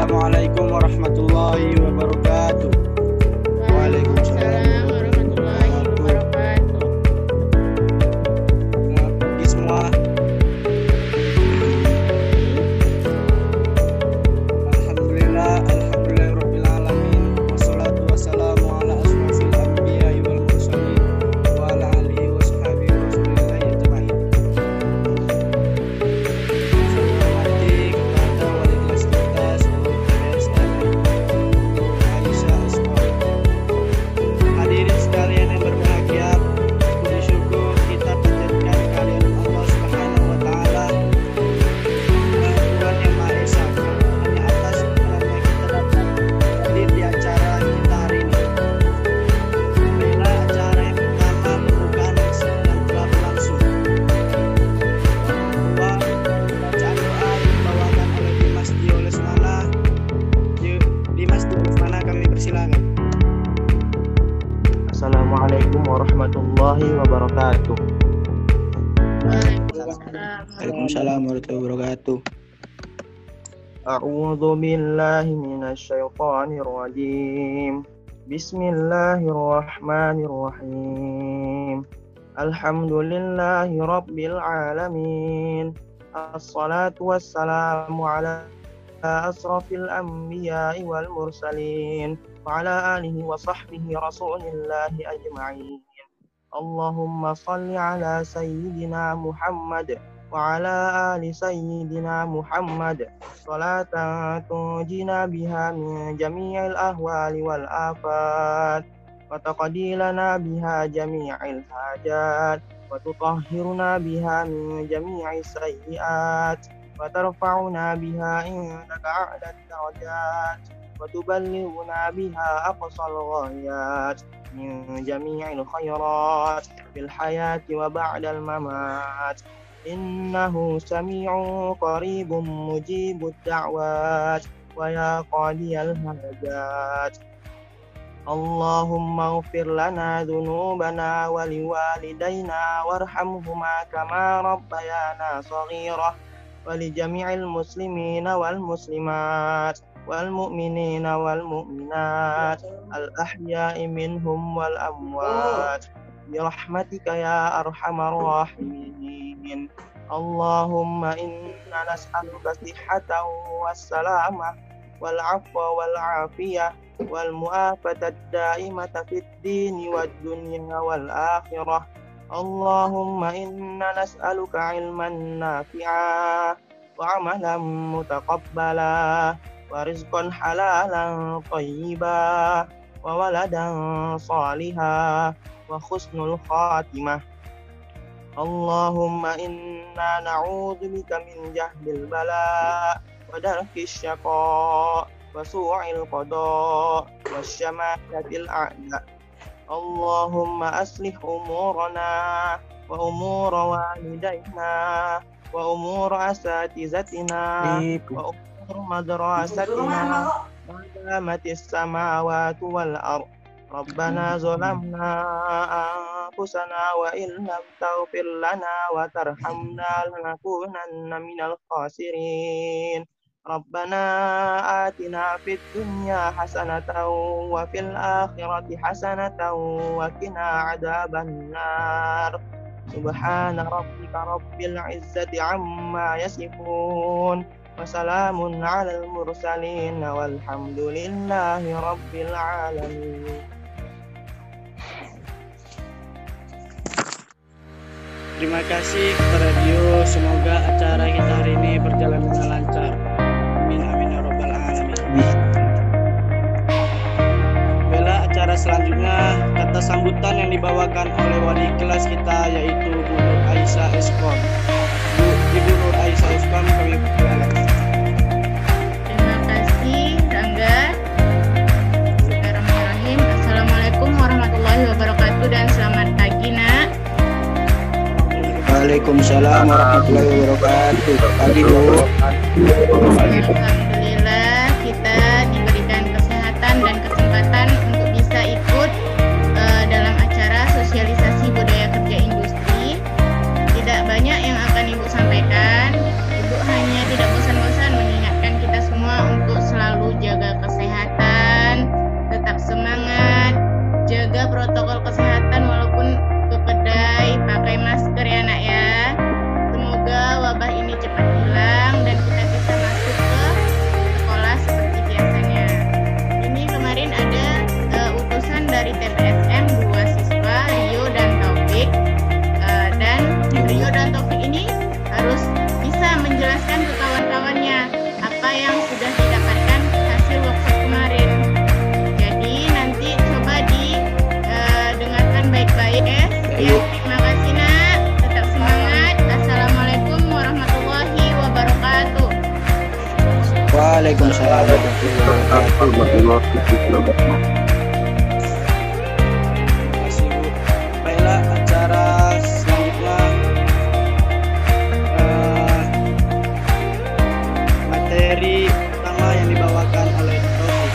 Assalamualaikum warahmatullahi wabarakatuh. Waalaikumsalam warahmatullahi wabarakatuh. Selamat pagi semua. Alhamdulillahirabbil alamin. Wassalatu wassalamu ala asrofil anbiya'i wal mursalin wa ala alihi washabihi rasulillahi ajma'in. Hormati kepada wali kelas kita seluruh PSN Aisyah Eskon. Hadirin sekalian yang berbahagia, puji syukur kita panjatkan kehadirat Allah Subhanahu wa taala, Tuhan yang Maha Esa, hanya atas karunia kita dapat hadir di acara kita hari ini. Inilah acara yang pertama pembukaan yang telah berlangsung. Kedua, bacaan doa dibawakan oleh Dimas Dio Lesmana. Dimas Dio Lesmana, kami persilakan. Assalamualaikum warahmatullahi wabarakatuh. Waalaikumsalam warahmatullahi wabarakatuh. A'udzu billahi minasy syaithanir rajim. Bismillahirrahmanirrahim. Alhamdulillahi rabbil alamin. Assalatu wassalamu ala asrafil anbiya'i wal mursalin wa ala alihi wa sahbihi rasulillahi ajma'in. Allahumma salli ala sayyidina Muhammad wa ala ali sayyidina Muhammad salatan tunjina biha min jami'il ahwali wal afat wa taqdilana biha jami'il hajat wa tutahhiruna biha min jami'is sayyi'at wa tarfa'una biha indaka a'la darajat wa tuballighuna biha aqsal ghayat min jami'il khairat fil hayati wa ba'dal mamat. Innahu sami'un qaribun mujibud da'wat wa ya qadiyal hajat. Allahumma ighfir lana dhunubana wa liwalidayna warhamhuma kama rabbayana shaghira wa li jami'il muslimina wal muslimat wal mu'minina wal mu'minat al ahya'i minhum wal amwat bi rahmatika ya arhamar rahimin. Allahumma inna nas'aluka sihhatan wassalamah wal afwa wal afiyah wal mu'afatad da'imata fid dini wad dunya wal akhirah. Allahumma inna nas'aluka ilman nafi'a wa amalan mutaqabbala wa rizqan halalan thayyiba wa waladan salihah wa husnul khatimah. Allahumma inna na'udzubika min jahdil bala wa darkis syaqa wa su'il qada wa syamatatil a'da. Allahumma aslih umurana wa umura walidayna wa umura asatizatina wa umur madrasatina wa damatis samawati wal ardh. Rabbana zalamna anfusana wa illam taghfir lana wa tarhamna lanakunanna minal khasirin. Rabbana atina fid dunya hasanatan wa fil akhirati hasanatan wa qina adzaban nar. Subhana rabbika rabbil izzati amma yasifun wa salamun alal mursalin walhamdulillahi rabbil alamin. Terima kasih kepada radio. Semoga acara kita hari ini berjalan dengan lancar. Amin amin ya rabbal alamin. Baiklah, acara selanjutnya kata sambutan yang dibawakan oleh wali kelas kita yaitu Bu Nur Aisyah Eskon. Ibu Nur Aisyah Eskon, kami persilakan. Terima kasih Rangga. Bismillahirrahmanirrahim. Assalamualaikum warahmatullahi wabarakatuh dan selamat pagi nak. Waalaikumsalam warahmatullahi wabarakatuh. Pagi Bu. Alhamdulillah kita diberikan kesehatan dan kesempatan untuk bisa ikut dalam acara sosialisasi budaya kerja industri. Tidak banyak yang akan Ibu sampaikan. Ibu hanya tidak bosan-bosan mengingatkan kita semua untuk selalu Waalaikumsalam warahmatullahi wabarakatuh. Terima kasih Bu. Baiklah, acara selanjutnya materi utama yang dibawakan oleh Taufik.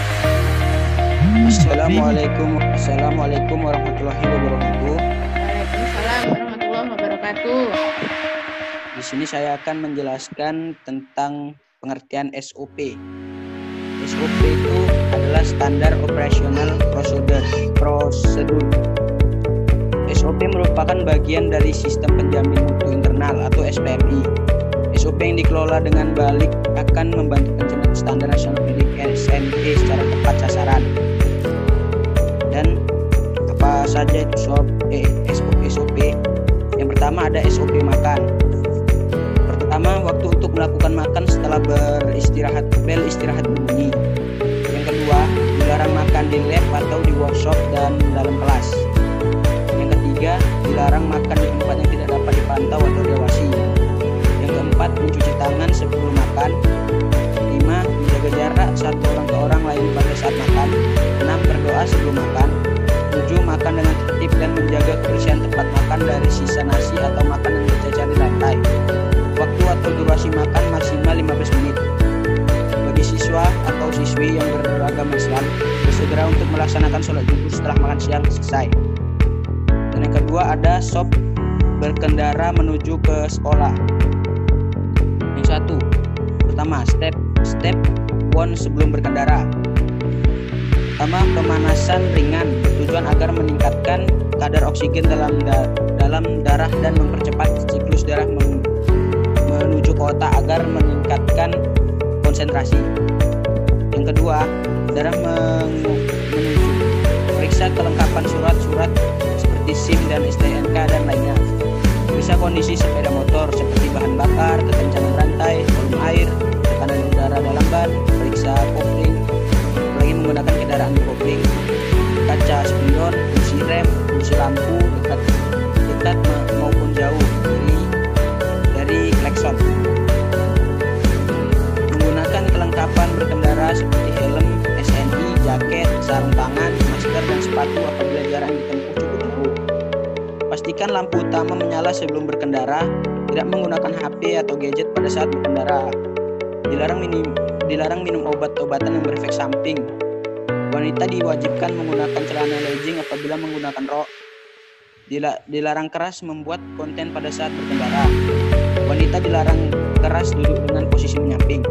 Assalamualaikum warahmatullahi wabarakatuh. Waalaikumsalam warahmatullahi wabarakatuh. Di sini saya akan menjelaskan tentang pengertian SOP. SOP itu adalah standar operasional prosedur. SOP merupakan bagian dari sistem penjamin mutu internal atau SPMI. SOP yang dikelola dengan baik akan membantu pencapaian standar nasional pendidikan SMP secara tepat sasaran. Dan apa saja itu SOP? Yang pertama ada SOP makan. Pertama, waktu untuk melakukan makan setelah bel istirahat berbunyi. Yang kedua, dilarang makan di lab atau di workshop dan dalam kelas. Yang ketiga, dilarang makan di tempat yang tidak dapat dipantau atau diawasi. Yang keempat, mencuci tangan sebelum makan. 5. Menjaga jarak satu orang ke orang lain pada saat makan. 6. Berdoa sebelum makan. 7. Makan dengan tertib dan menjaga kebersihan tempat makan dari sisa nasi atau makanan yang bercecer di lantai. Waktu atau durasi makan maksimal 15 menit. Bagi siswa atau siswi yang beragama Islam, bersegera untuk melaksanakan sholat zuhur setelah makan siang selesai. Dan yang kedua ada SOP berkendara menuju ke sekolah. Yang satu, pertama step 1 sebelum berkendara. Pertama, pemanasan ringan bertujuan agar meningkatkan kadar oksigen dalam darah dan mempercepat siklus darah menuju ke otak agar meningkatkan konsentrasi. Yang kedua, darah menuju periksa kelengkapan surat-surat seperti SIM dan STNK dan lainnya. Periksa kondisi sepeda motor seperti bahan bakar, kekencangan rantai, volume air, tekanan udara dalam ban, periksa kopling, apalagi menggunakan kendaraan kopling, kaca spion, fungsi rem, fungsi lampu dekat maupun jauh dari klakson. Menggunakan kelengkapan berkendara seperti helm, SNI, jaket, sarung tangan, masker, dan sepatu apabila jarak yang ditempuh cukup jauh. Pastikan lampu utama menyala sebelum berkendara. Tidak menggunakan HP atau gadget pada saat berkendara. Dilarang minum obat-obatan yang berefek samping. Wanita diwajibkan menggunakan celana legging apabila menggunakan rok. Dilarang keras membuat konten pada saat berkendara. Wanita dilarang keras duduk dengan posisi menyamping.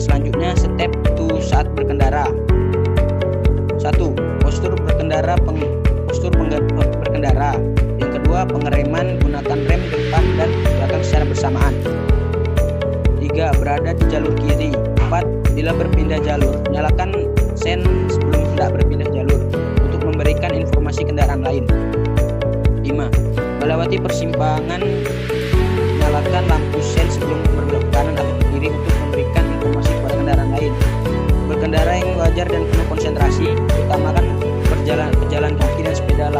Selanjutnya, step 2 saat berkendara. 1. Postur berkendara. Yang kedua, pengereman, gunakan rem depan dan belakang secara bersamaan. 3. Berada di jalur kiri. 4. Bila berpindah jalur, nyalakan sen sebelum hendak berpindah jalur untuk memberikan informasi kendaraan lain. 5. Melewati persimpangan, nyalakan lampu sen sebelum berbelok ke kanan atau ke kiri untuk memberikan informasi kepada kendaraan lain. Berkendara yang wajar dan penuh konsentrasi, utamakan pejalan kaki dan sepeda.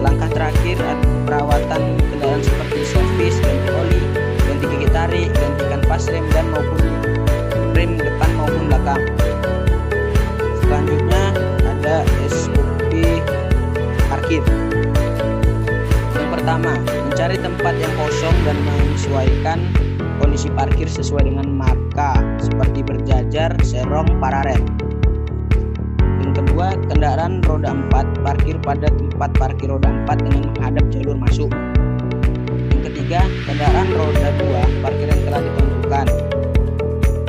Langkah terakhir perawatan kendaraan seperti servis, ganti oli, ganti gigi tarik, ganti kanvas rem dan maupun rem depan maupun belakang. Selanjutnya ada SOP parkir. Yang pertama, mencari tempat yang kosong dan menyesuaikan kondisi parkir sesuai dengan marka seperti berjajar, serong, paralel. Yang kedua, kendaraan roda 4 parkir pada tempat parkir roda 4 dengan menghadap jalur masuk. Yang ketiga, kendaraan roda 2 parkir yang telah ditentukan.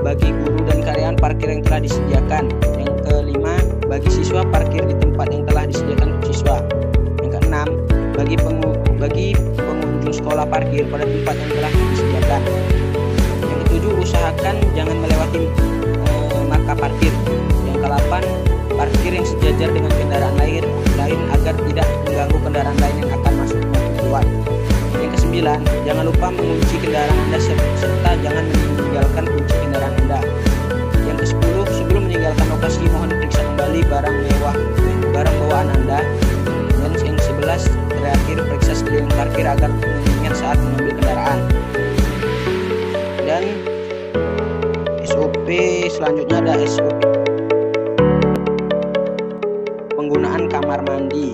Bagi guru dan karyawan parkir yang telah disediakan. Yang kelima, bagi siswa parkir di tempat yang telah disediakan untuk siswa. Yang keenam, bagi pengunjung sekolah parkir pada tempat yang telah disediakan. Yang ketujuh, usahakan jangan melewati marka parkir. Yang kedelapan, parkir yang sejajar dengan kendaraan lain agar tidak mengganggu kendaraan lain yang akan masuk maupun keluar. Yang kesembilan, jangan lupa mengunci kendaraan Anda serta jangan meninggalkan kunci kendaraan Anda. Yang kesepuluh, sebelum meninggalkan lokasi mohon periksa kembali barang bawaan Anda. Dan yang 11, terakhir periksa sekeliling parkir agar mengingat saat mengambil kendaraan. Dan selanjutnya ada SOP penggunaan kamar mandi.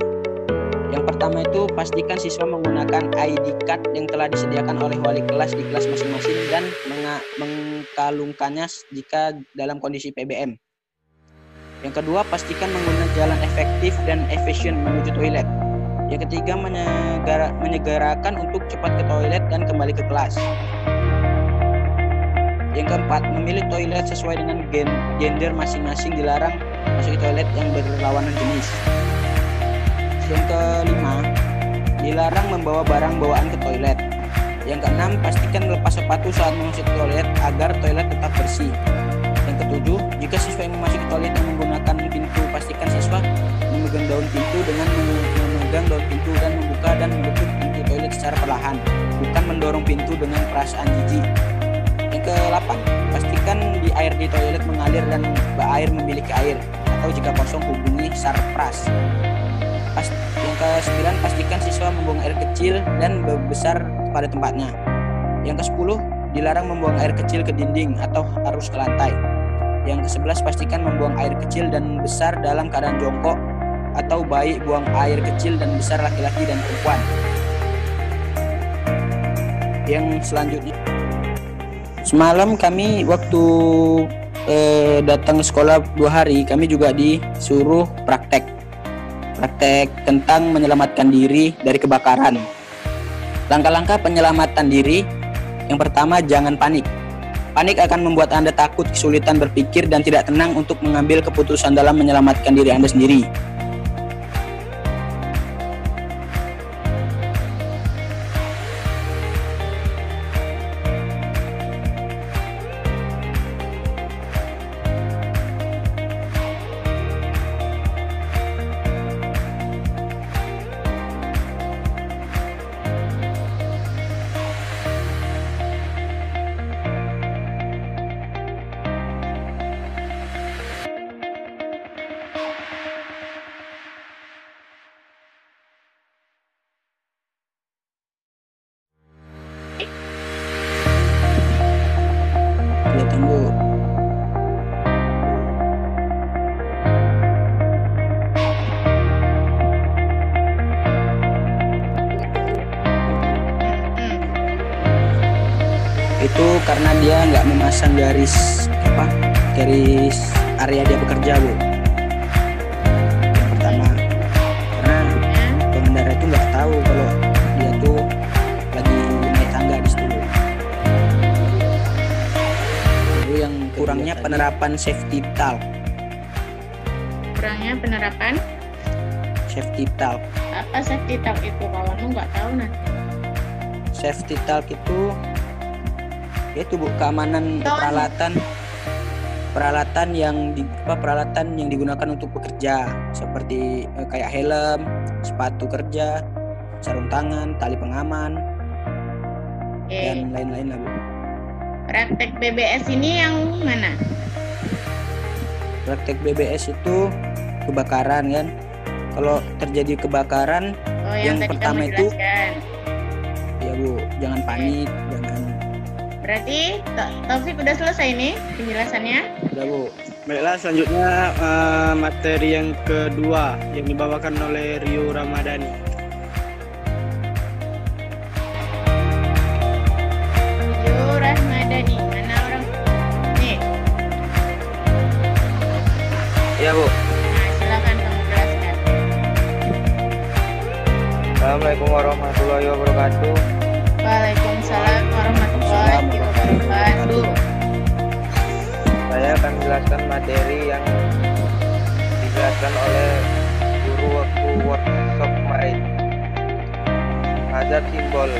Yang pertama itu pastikan siswa menggunakan ID card yang telah disediakan oleh wali kelas di kelas masing-masing dan mengkalungkannya jika dalam kondisi PBM. Yang kedua, pastikan menggunakan jalan efektif dan efisien menuju toilet. Yang ketiga, menyegerakan untuk cepat ke toilet dan kembali ke kelas. Yang keempat, memilih toilet sesuai dengan gender masing-masing, dilarang masuk toilet yang berlawanan jenis. Yang kelima, dilarang membawa barang bawaan ke toilet. Yang keenam, pastikan melepas sepatu saat memasuki toilet agar toilet tetap bersih. Yang ketujuh, jika siswa yang memasuki toilet yang menggunakan pintu, pastikan siswa memegang daun pintu dengan memegang daun pintu dan membuka dan menutup pintu toilet secara perlahan, bukan mendorong pintu dengan perasaan jijik. Yang ke-8, pastikan air di toilet mengalir dan bak air memiliki air, atau jika kosong hubungi sarpras. Yang ke-9, pastikan siswa membuang air kecil dan besar pada tempatnya. Yang ke-10, dilarang membuang air kecil ke dinding atau harus ke lantai. Yang ke-11, pastikan membuang air kecil dan besar dalam keadaan jongkok, atau baik buang air kecil dan besar laki-laki dan perempuan. Yang selanjutnya, semalam kami waktu datang ke sekolah 2 hari, kami juga disuruh praktek tentang menyelamatkan diri dari kebakaran. Langkah-langkah penyelamatan diri. Yang pertama, jangan panik. Panik akan membuat Anda takut, kesulitan berpikir, dan tidak tenang untuk mengambil keputusan dalam menyelamatkan diri Anda sendiri. Ya, tunggu. Itu karena dia nggak memasang garis area dia bekerja, Bu. Yang pertama, karena pengendara itu nggak tahu kalau dia tuh lagi naik tangga di situ. Itu yang kurangnya penerapan safety talk. Kurangnya penerapan Safety talk. apa safety talk itu? Kawanmu nggak tahu nanti. Safety talk itu yaitu, Bu, keamanan peralatan yang digunakan untuk bekerja, seperti kayak helm, sepatu kerja, sarung tangan, tali pengaman, dan lain-lain lah, Bu. Praktek BBS ini yang mana? Praktek BBS itu kebakaran, kan? Kalau terjadi kebakaran, yang tadi pertama kamu itu, jelaskan. ya, Bu, jangan panik, jangan. Berarti Taufik udah selesai nih penjelasannya? Udah, Bu. Baiklah, selanjutnya materi yang kedua yang dibawakan oleh Rio Ramadhani. Rio Ramadhani, mana orang? Nih. Ya, Bu. Nah, silakan kamu jelaskan. Assalamualaikum warahmatullahi wabarakatuh. Waalaikumsalam warahmatullahi wabarakatuh. Saya akan menjelaskan materi yang dijelaskan oleh guru waktu workshop kemarin. Hazard simbol.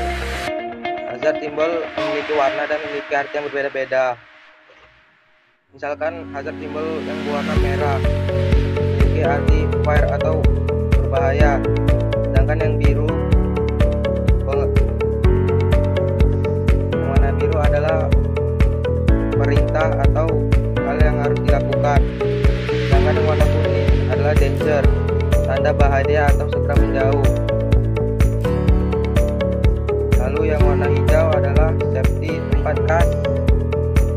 Hazard simbol memiliki warna dan memiliki arti yang berbeda-beda. Misalkan hazard simbol yang berwarna merah memiliki arti fire atau berbahaya, sedangkan yang biru warna biru adalah perintah atau hal yang harus dilakukan, sedangkan yang warna kuning adalah danger, tanda bahaya atau segera menjauh. Lalu yang warna hijau adalah safety, tempat khas,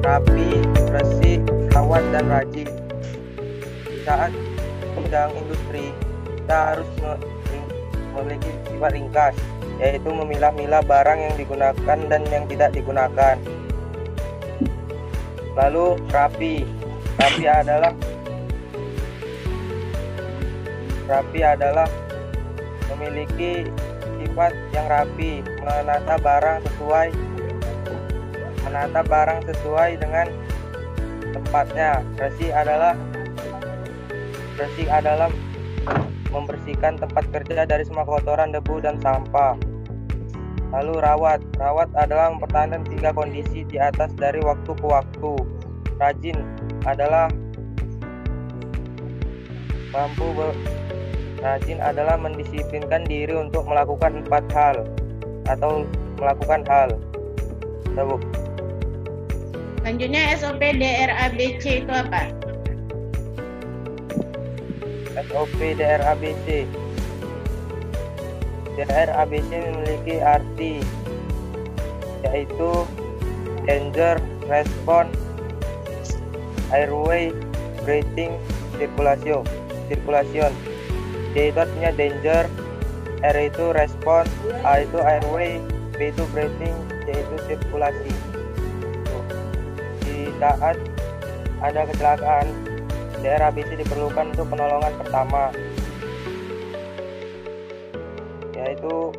rapi, bersih, rawan dan rajin. Di saat bidang industri, kita harus memiliki sifat ringkas, yaitu memilah-milah barang yang digunakan dan yang tidak digunakan. Lalu rapi adalah memiliki sifat yang rapi, menata barang sesuai dengan tempatnya. Bersih adalah membersihkan tempat kerja dari semua kotoran, debu, dan sampah. Lalu rawat adalah mempertahankan 3 kondisi di atas dari waktu ke waktu. Rajin adalah mendisiplinkan diri untuk melakukan 4 hal atau melakukan hal. Bu. Selanjutnya SOP DRABC itu apa? SOP DRABC. DRABC memiliki arti, yaitu danger, response, airway, breathing, circulation. D itu artinya danger, R itu response, A itu airway, B itu breathing, C itu sirkulasi. Di saat ada kecelakaan, DRABC diperlukan untuk penolongan pertama, yaitu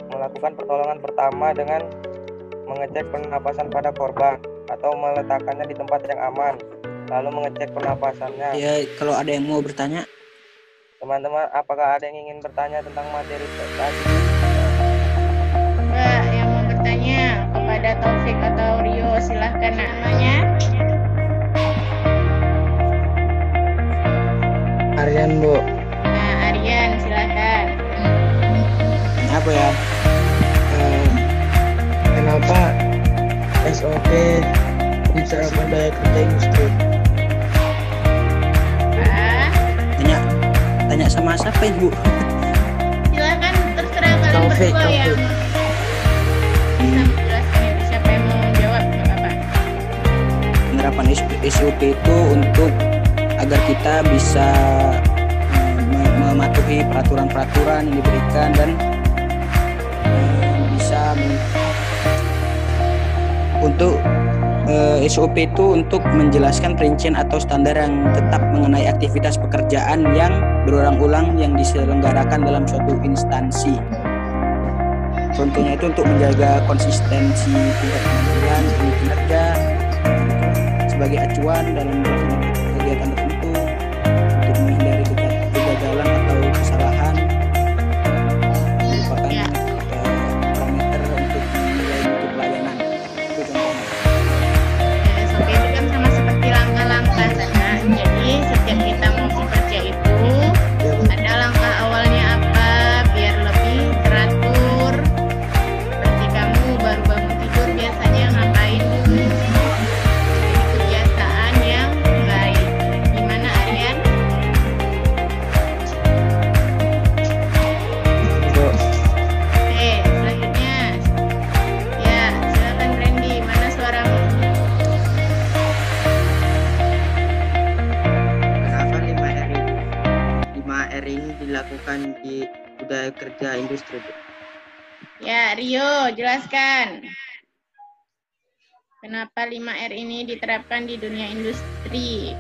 melakukan pertolongan pertama dengan mengecek pernapasan pada korban atau meletakkannya di tempat yang aman, lalu mengecek pernapasannya. Ya, kalau ada yang mau bertanya, teman-teman, apakah ada yang ingin bertanya tentang materi tadi? Mbak yang mau bertanya kepada Taufik atau Rio, silahkan namanya. Aryan, Bu. Nah, Aryan, silahkan. apa ya? Kenapa SOP diterapkan daya kerja industri? Tanya sama siapa, Ibu? Silakan, terserah kalian Taufik, berdua yang Taufik. bisa menjelaskan itu. Siapa yang mau menjawab, nggak apa-apa. Penerapan SOP itu untuk agar kita bisa mematuhi peraturan-peraturan yang diberikan dan bisa untuk SOP itu untuk menjelaskan perincian atau standar yang tetap mengenai aktivitas pekerjaan yang berulang-ulang yang diselenggarakan dalam suatu instansi. Contohnya itu untuk menjaga konsistensi tingkat penampilan, kinerja sebagai acuan dalam melaksanakan kegiatan tertentu untuk menghindari kegagalan atau kesalahan merupakan parameter untuk menilai mutu pelayanan. Itu contohnya. SOP itu kan sama seperti langkah-langkah sana. Jadi setiap kita mau bekerja itu ada langkah awalnya apa biar lebih teratur. Seperti kamu baru bangun tidur biasanya ngapain dulu? Jadi kebiasaan yang baik. Gimana Aryan? Bu, Oke, selanjutnya. Ya, silakan Randy. Mana suaramu? Kenapa 5R ini dilakukan di budaya kerja industri, Bu? Ya, Rio, jelaskan. Kenapa 5R ini diterapkan di dunia industri?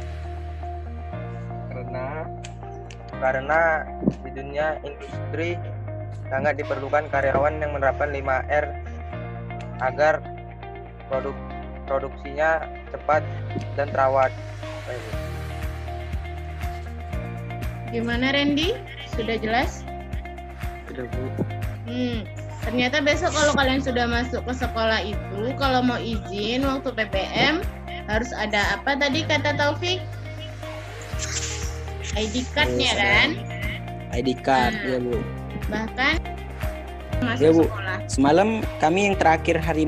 Karena di dunia industri sangat diperlukan karyawan yang menerapkan 5R agar produksinya cepat dan terawat. Gimana Randy? Sudah jelas? Sudah, Bu. Ternyata besok kalau kalian sudah masuk ke sekolah itu, kalau mau izin waktu PPM harus ada apa tadi kata Taufik? ID card-nya kan? ID card, ya Bu. Bahkan masuk Ya, Bu. sekolah. Semalam kami yang terakhir hari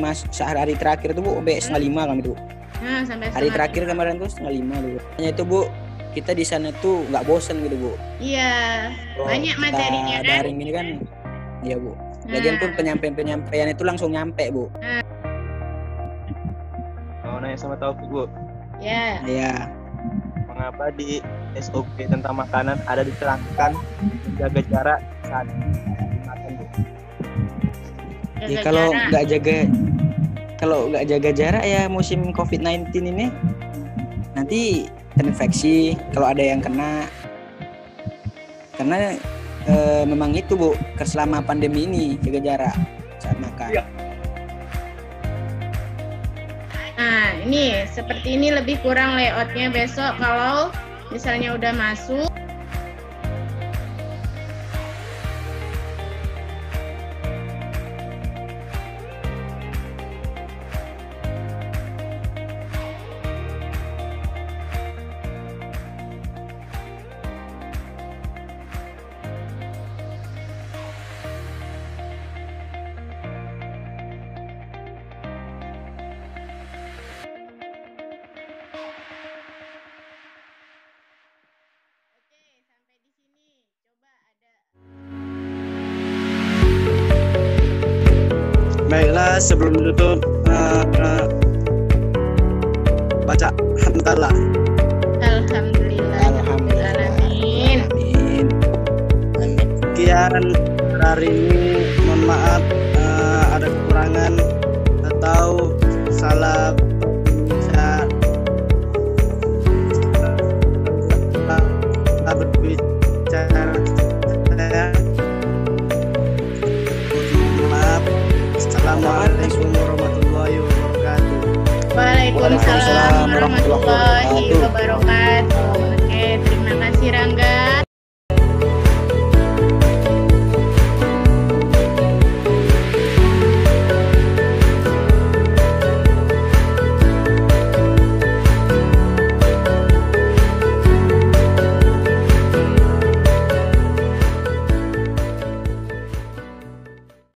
terakhir itu Bu, setengah 5 kami tuh. Nah, sampai Hari setengah terakhir lima. kemarin tuh setengah 5 tuh. Hanya itu Bu, kita di sana tuh nggak bosan gitu Bu. Iya, Kalau banyak kita materinya kan? daring ini kan, iya Bu. Lagian pun penyampaian itu langsung nyampe Bu. tanya sama Taufik, Bu. Ya. Ya. Mengapa di SOP tentang makanan ada diterangkan menjaga jarak saat makan, Bu? Ya Jaga jarak. kalau nggak jaga jarak ya musim COVID-19 ini nanti terinfeksi kalau ada yang kena. Karena memang itu, Bu, selama pandemi ini jaga jarak saat makan. Iya. Nah, ini seperti ini lebih kurang layoutnya besok kalau misalnya udah masuk. Baiklah, sebelum tutup baca hamdalah. Alhamdulillahirrahmanirrahim. Amin. Sekian hari ini, mohon maaf ada kekurangan atau salah berbicara. Maaf. Assalamualaikum warahmatullahi wabarakatuh. Waalaikumsalam warahmatullahi wabarakatuh.